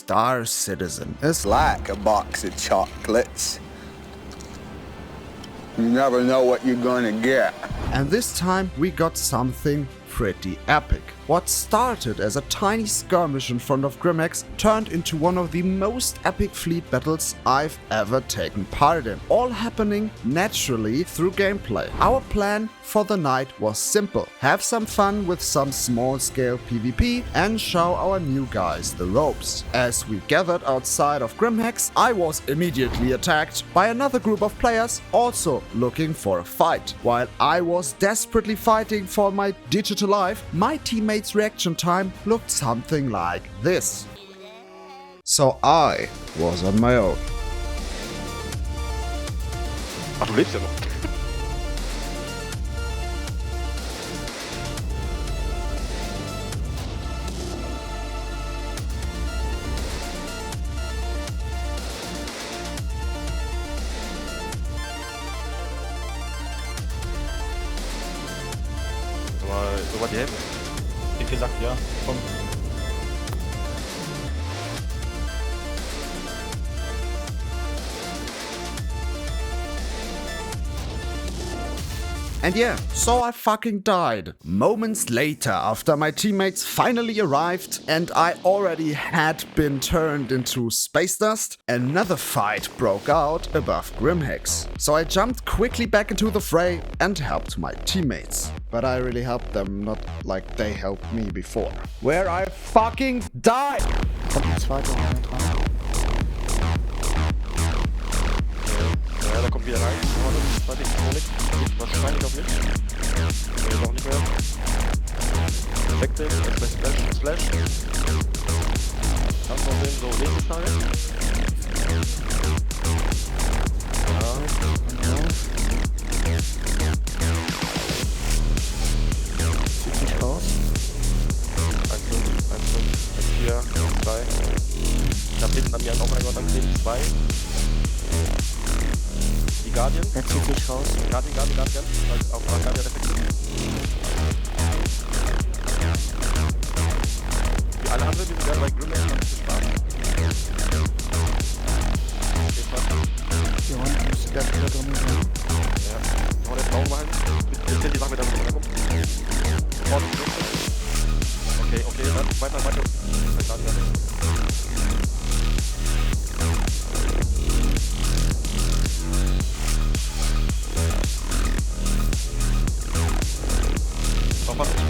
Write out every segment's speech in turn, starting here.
Star Citizen ist like a box of chocolates. You never know what you're gonna get. And this time we got something pretty epic. What started as a tiny skirmish in front of Grimhex turned into one of the most epic fleet battles I've ever taken part in, all happening naturally through gameplay. Our plan for the night was simple: have some fun with some small-scale PvP and show our new guys the ropes. As we gathered outside of Grimhex, I was immediately attacked by another group of players also looking for a fight. While I was desperately fighting for my digital life, my teammates' reaction time looked something like this. So I was on my own. Ach, du lebst ja noch. So war die Hälfte. Wie gesagt, ja. Komm. And yeah, so I fucking died. Moments later, after my teammates finally arrived and I already had been turned into space dust, another fight broke out above Grim Hex. So I jumped quickly back into the fray and helped my teammates. But I really helped them, not like they helped me before. Where I fucking died! Kommt die zweite Runde dran. Ja, da kommt wieder rein. Warte, ich kann nicht. Wahrscheinlich auch nicht. Nee, noch nicht mehr. Effekte, Splash. Kannst du noch sehen, so nächstes Target. Ja. Zieht sich raus. 1, 4, 3. Ich hab hinten an mir auch einen an 10, 2. Die Guardian. Der zieht sich raus. Guardian. Auch Guardian effektiv. Die alle anderen, die sind gerade bei Grimhex, haben viel Spaß. Hier unten müsste der wieder drin sein. Ja, noch den Augen behalten. Bitte die Sache mit der runterkommen. Okay, dann weiter.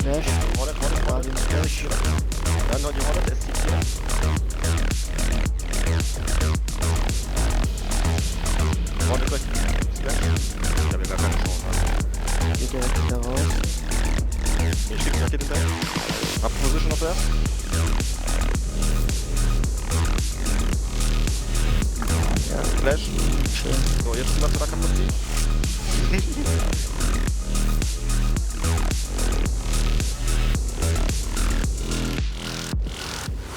Flash. Hornet. Flash. Dann noch die Hornet SC4. Hornet gleich. Ich hab ja gar keine Chance. Geht direkt wieder raus. Ich schick die Rakete hinterher. Hab Position auf der. Ja, Flash. Schön. So, jetzt sind wir zu der kaputt ziehen.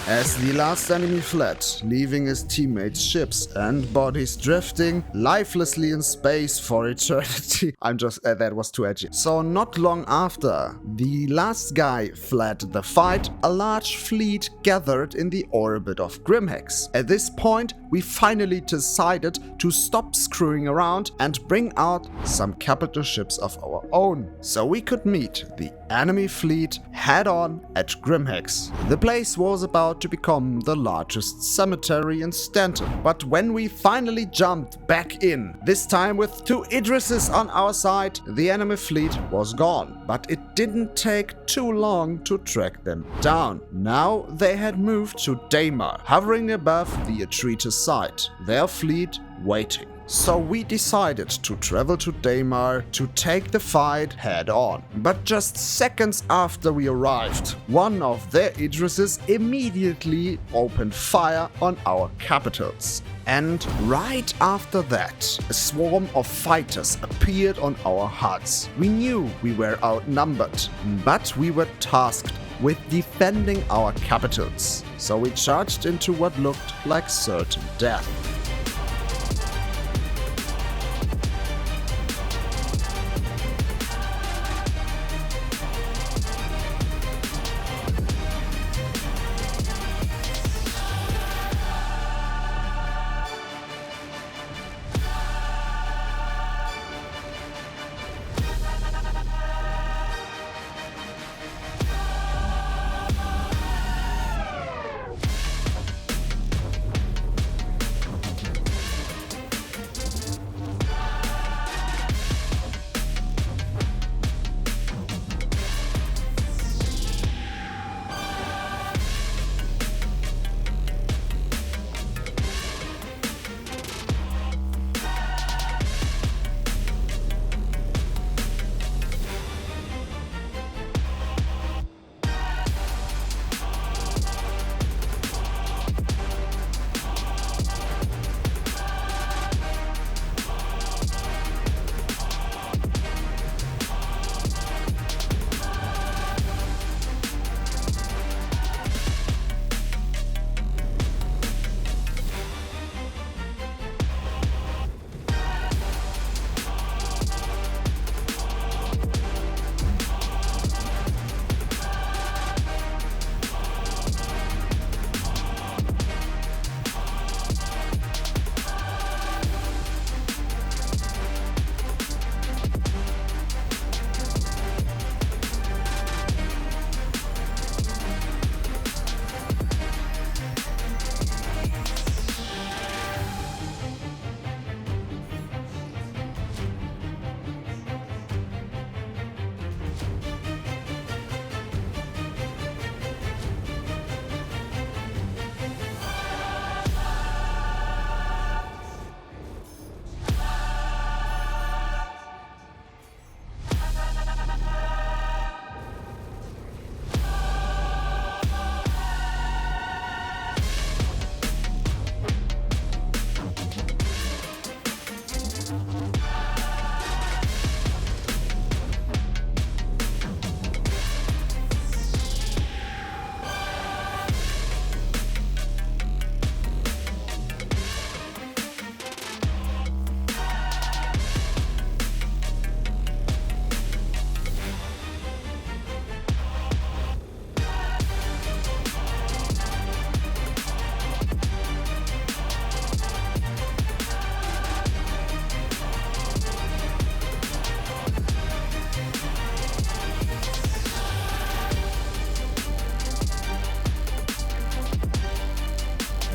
As the last enemy fled, leaving his teammates' ships and bodies drifting lifelessly in space for eternity. That was too edgy. So not long after the last guy fled the fight, a large fleet gathered in the orbit of Grimhex. At this point, we finally decided to stop screwing around and bring out some capital ships of our own, so we could meet the enemy fleet head-on at Grimhex. The place was about to become the largest cemetery in Stanton, but when we finally jumped back in, this time with 2 Idrises on our side, the enemy fleet was gone. But it didn't take too long to track them down. Now they had moved to Daymar, hovering above the Idris side, their fleet waiting. So we decided to travel to Daymar to take the fight head on. But just seconds after we arrived, one of their Idrises immediately opened fire on our capitals. And right after that, a swarm of fighters appeared on our huts. We knew we were outnumbered, but we were tasked with defending our capitals. So we charged into what looked like certain death.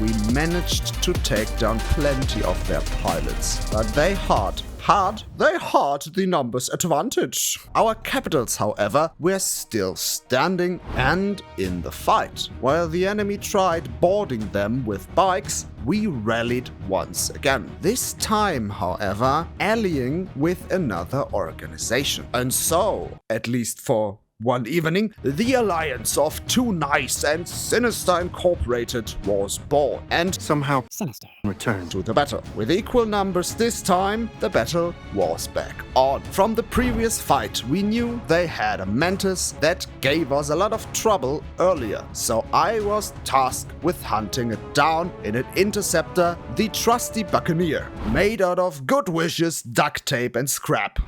we managed to take down plenty of their pilots, but they had the numbers advantage. Our capitals, however, were still standing and in the fight. While the enemy tried boarding them with bikes, we rallied once again. This time, however, allying with another organization. And so, at least for one evening, the alliance of Too Nice and Sinister Incorporated was born, and somehow Sinister returned to the battle. With equal numbers this time, the battle was back on. From the previous fight, we knew they had a mantis that gave us a lot of trouble earlier, so I was tasked with hunting it down in an interceptor, the trusty Buccaneer, made out of good wishes, duct tape and scrap.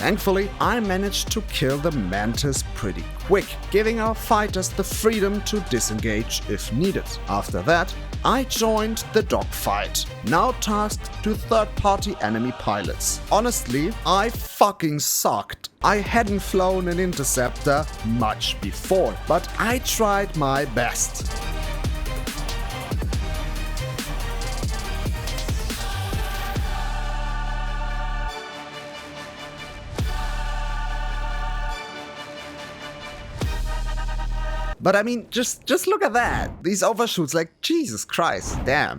Thankfully, I managed to kill the mantis pretty quick, giving our fighters the freedom to disengage if needed. After that, I joined the dogfight, now tasked to third-party enemy pilots. Honestly, I fucking sucked. I hadn't flown an interceptor much before, but I tried my best. But I mean, just look at that. These overshoots, like, Jesus Christ, damn.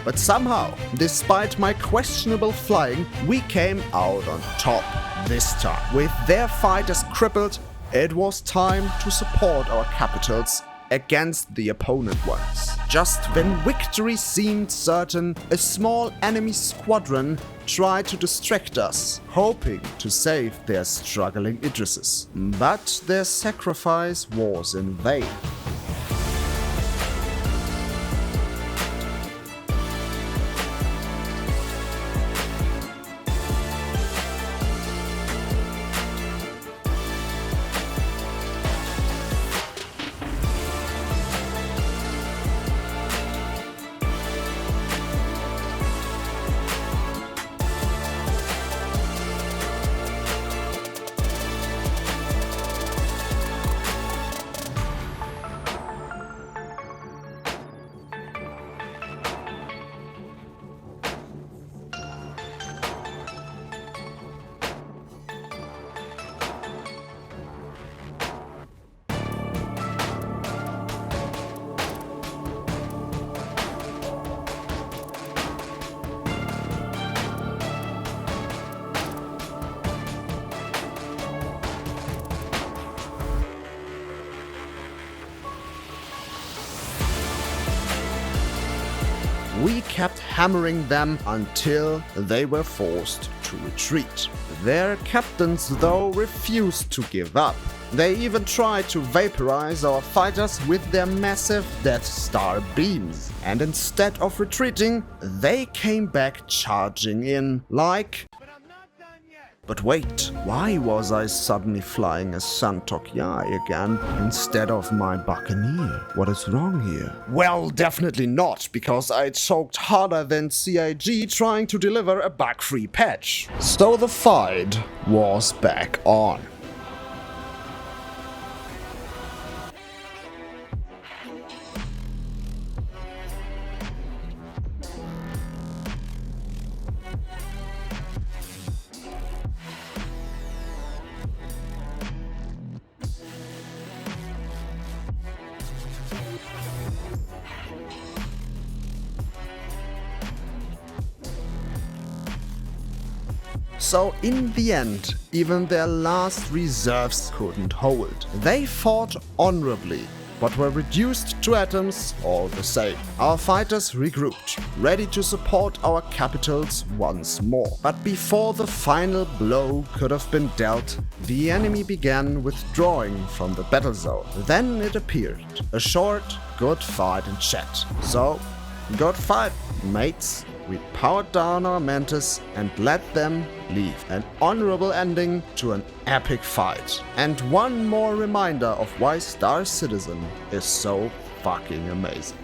But somehow, despite my questionable flying, we came out on top this time. With their fighters crippled, it was time to support our capitals against the opponent ones. Just when victory seemed certain, a small enemy squadron tried to distract us, hoping to save their struggling Idrises. But their sacrifice was in vain. We kept hammering them until they were forced to retreat. Their captains, though, refused to give up. They even tried to vaporize our fighters with their massive Death Star beams. And instead of retreating, they came back charging in like... But wait, why was I suddenly flying as Santok Yai again instead of my Buccaneer? What is wrong here? Well, definitely not, because I choked harder than CIG trying to deliver a bug-free patch. So the fight was back on. So in the end, even their last reserves couldn't hold. They fought honorably, but were reduced to atoms all the same. Our fighters regrouped, ready to support our capitals once more. But before the final blow could have been dealt, the enemy began withdrawing from the battle zone. Then it appeared. A short, good fight in chat. So, good fight, mates. We powered down our Mantis and let them leave. An honorable ending to an epic fight. And one more reminder of why Star Citizen is so fucking amazing.